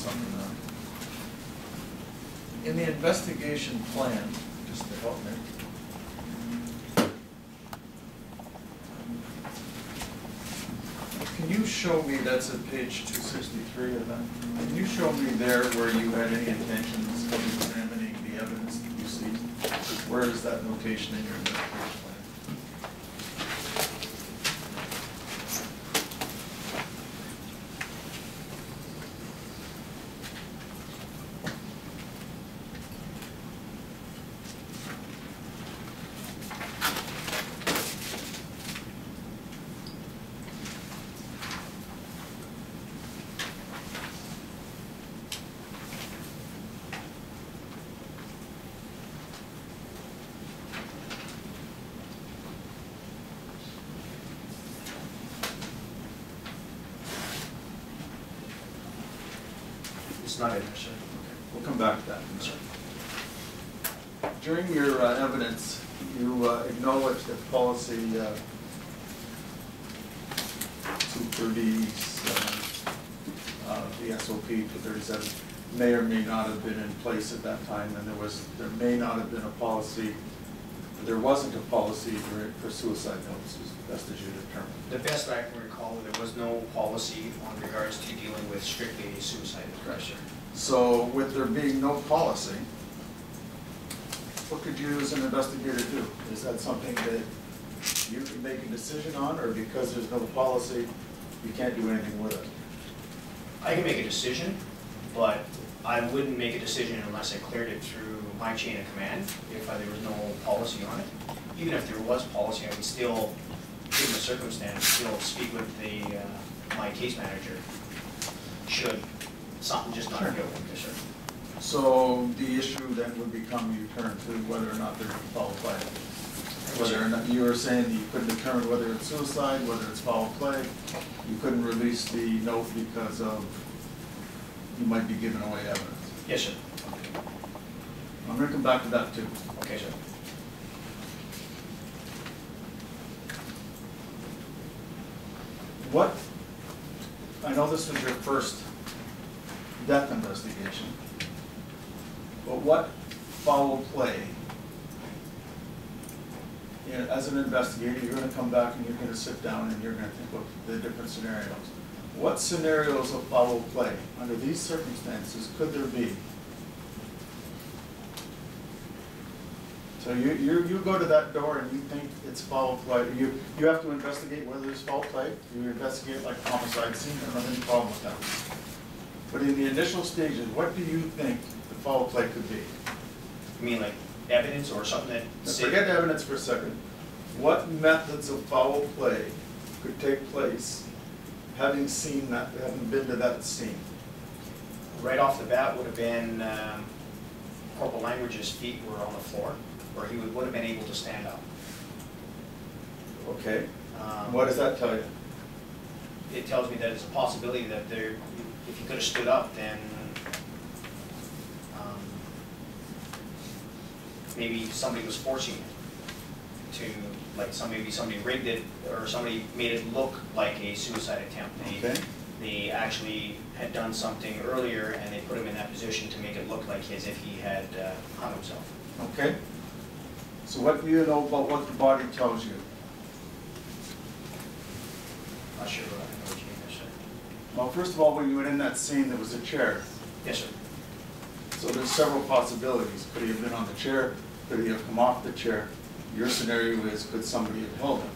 something. In the investigation plan, just to help me. Can you show me, that's at page 263 of that, can you show me there where you had any intentions of examining the evidence that you see? Where is that notation in your investigation plan? It's not in there, sir. Okay. We'll come back to that. Sir. During your evidence, you acknowledged that policy 237, the SOP 237, may or may not have been in place at that time, and there may not have been a policy. There wasn't a policy for suicide notices, best as you determined. The best I can recall, there was no policy on regards to dealing with strictly suicide pressure. So with there being no policy, what could you as an investigator do? Is that something that you can make a decision on, or because there's no policy, you can't do anything with it? I can make a decision, but I wouldn't make a decision unless I cleared it through my chain of command, if there was no policy on it. Even if there was policy, I would still, given the circumstance, still speak with my case manager, should something just not go with sir. So the issue then would become, you turn to whether or not there's foul play. Whether or not, you were saying that you couldn't determine whether it's suicide, whether it's foul play. You couldn't release the note because of, you might be giving away evidence. Yes, sir. I'm going to come back to that too. Okay, sir. What, I know this was your first death investigation, but what foul play, as an investigator, you're going to come back and you're going to sit down and you're going to think of the different scenarios. What scenarios of foul play, under these circumstances, could there be? So you go to that door and you think it's foul play. You have to investigate whether there's foul play. You investigate like a homicide scene. I don't have any problem with that. But in the initial stages, what do you think the foul play could be? You mean like evidence or something that... Forget evidence for a second. What methods of foul play could take place having seen that, having been to that scene? Right off the bat would have been Corporal Langridge's feet were on the floor, or he would have been able to stand up. Okay. What does that tell you? It tells me that it's a possibility that there, if he could have stood up, then maybe somebody was forcing him to, like maybe somebody rigged it, or somebody made it look like a suicide attempt. They actually had done something earlier, and they put him in that position to make it look like as if he had hung himself. Okay. So what do you know about what the body tells you? Not sure what I know what you mean there, sir. Well, first of all, when you went in that scene, there was a chair. Yes, sir. So there's several possibilities. Could he have been on the chair? Could he have come off the chair? Your scenario is, could somebody have held him?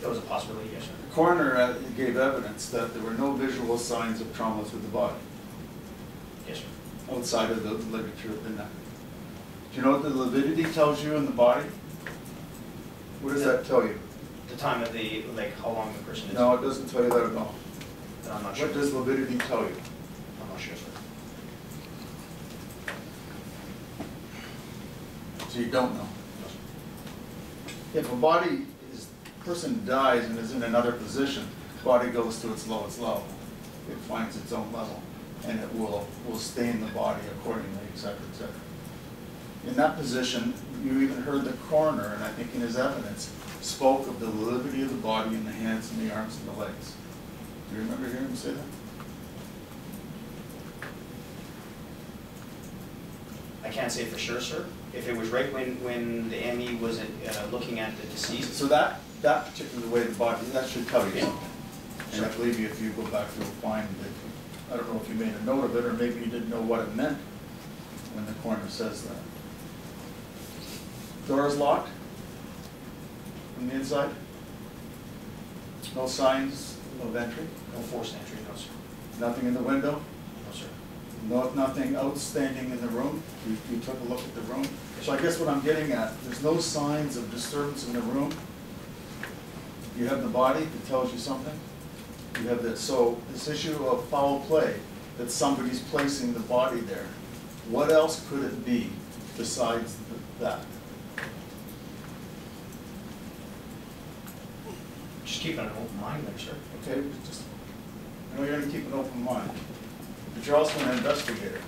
That was a possibility, yes, sir. The coroner gave evidence that there were no visual signs of trauma to the body. Yes, sir. Outside of the literature of the neck. Do you know what the lividity tells you in the body? What does that tell you? The time of the, like how long the person is? No, it doesn't tell you that at all. I'm not sure. What does lividity tell you? I'm not sure, sir. So you don't know. If a person dies and is in another position, the body goes to its lowest level. It finds its own level, and it will stain the body accordingly, et cetera, et cetera. In that position, you even heard the coroner, and I think in his evidence, spoke of the lividity of the body in the hands and the arms and the legs. Do you remember hearing him say that? can't say for sure, sir. If it was right when the ME was looking at the deceased. So that particular way the body, that should cover you Yeah. something. And I believe you, if you go back, you'll find that, I don't know if you made a note of it, or maybe you didn't know what it meant when the coroner says that. Door is locked from the inside? No signs of entry? No forced entry, no, sir. Nothing in the window? No, sir. Nothing outstanding in the room? You took a look at the room? So I guess what I'm getting at, there's no signs of disturbance in the room? You have the body that tells you something? You have that, so this issue of foul play, that somebody's placing the body there, what else could it be besides that? Just keeping an open mind there, sir. Okay, just, I know you're gonna keep an open mind, but you're also an investigator,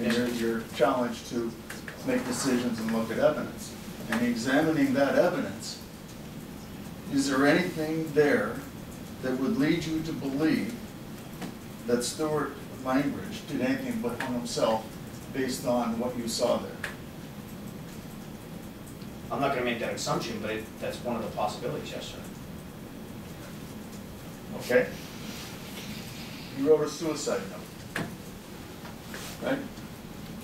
and you're challenged to make decisions and look at evidence. And examining that evidence, is there anything there that would lead you to believe that Stuart Langridge did anything but harm himself based on what you saw there? I'm not going to make that assumption, but that's one of the possibilities, yes, sir. Okay? You wrote a suicide note, right?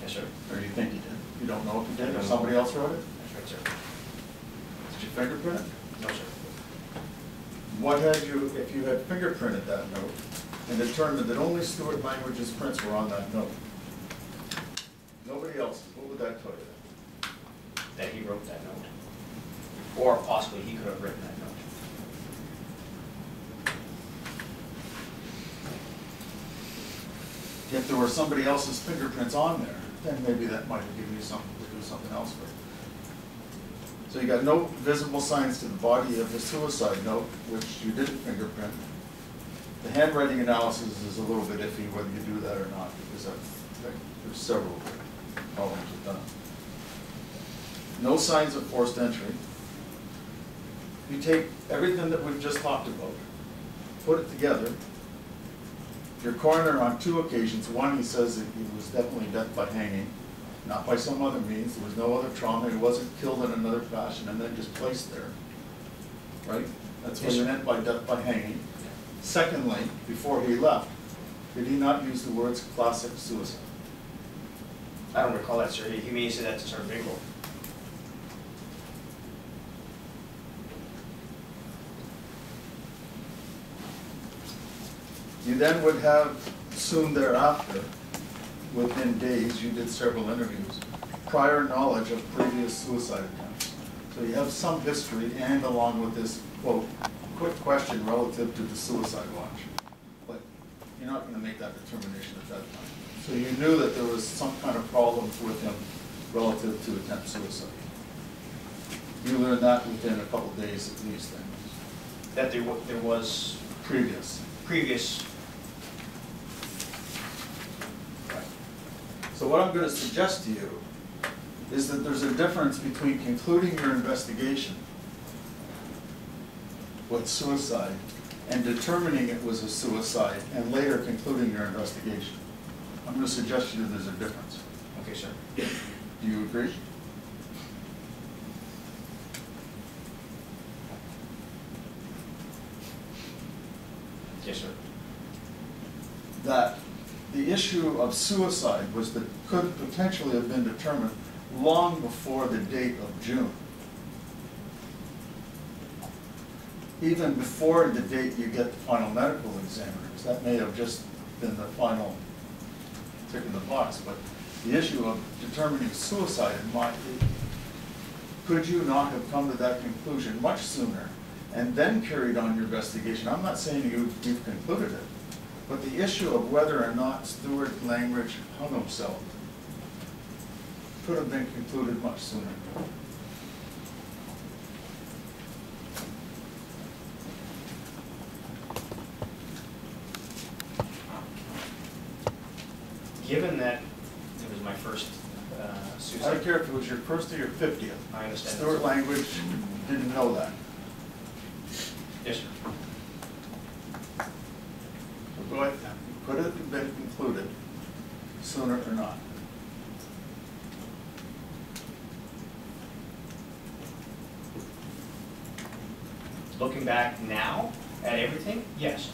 Yes, sir. Or you think you did? You don't know if you did, or I don't somebody know. else wrote it? That's right, sir. Did you fingerprint it? No, sir. What had you, if you had fingerprinted that note and determined that only Stuart Langridge's prints were on that note, nobody else's, what would that tell you? That he wrote that note. Or possibly he could have written that note. If there were somebody else's fingerprints on there, then maybe that might have given you something to do something else with. So you got no visible signs to the body of the suicide note, which you didn't fingerprint. The handwriting analysis is a little bit iffy whether you do that or not, because there's several problems with that. No signs of forced entry. You take everything that we've just talked about, put it together. Your coroner on 2 occasions, one he says that he was definitely death by hanging, not by some other means, there was no other trauma, he wasn't killed in another fashion and then just placed there, right? That's what he meant by death by hanging. Secondly, before he left, did he not use the words classic suicide? I don't recall that, sir. He may have said that to Sergeant Bigelow. You then would have, soon thereafter, within days, you did several interviews, prior knowledge of previous suicide attempts. So you have some history, and along with this, quote, quick question relative to the suicide watch. But you're not going to make that determination at that time. So you knew that there was some kind of problems with him relative to attempt suicide. You learned that within a couple of days at least then. That there was Previous. previous. So what I'm going to suggest to you is that there's a difference between concluding your investigation with suicide and determining it was a suicide and later concluding your investigation. I'm going to suggest to you there's a difference. Okay, sir. Do you agree? Yes, sir. That the issue of suicide could potentially have been determined long before the date of June. Even before the date you get the final medical examiners. That may have just been the final tick in the box, but the issue of determining suicide, could you not have come to that conclusion much sooner and then carried on your investigation? I'm not saying you've concluded it, but the issue of whether or not Stuart Langridge hung himself could have been concluded much sooner. Given that it was my first I suicide. don't care if it was your first or your 50th. I understand. Stuart Langridge didn't know that. Yes, sir. So go ahead. Could it have been concluded sooner or not? Looking back now at everything, yes,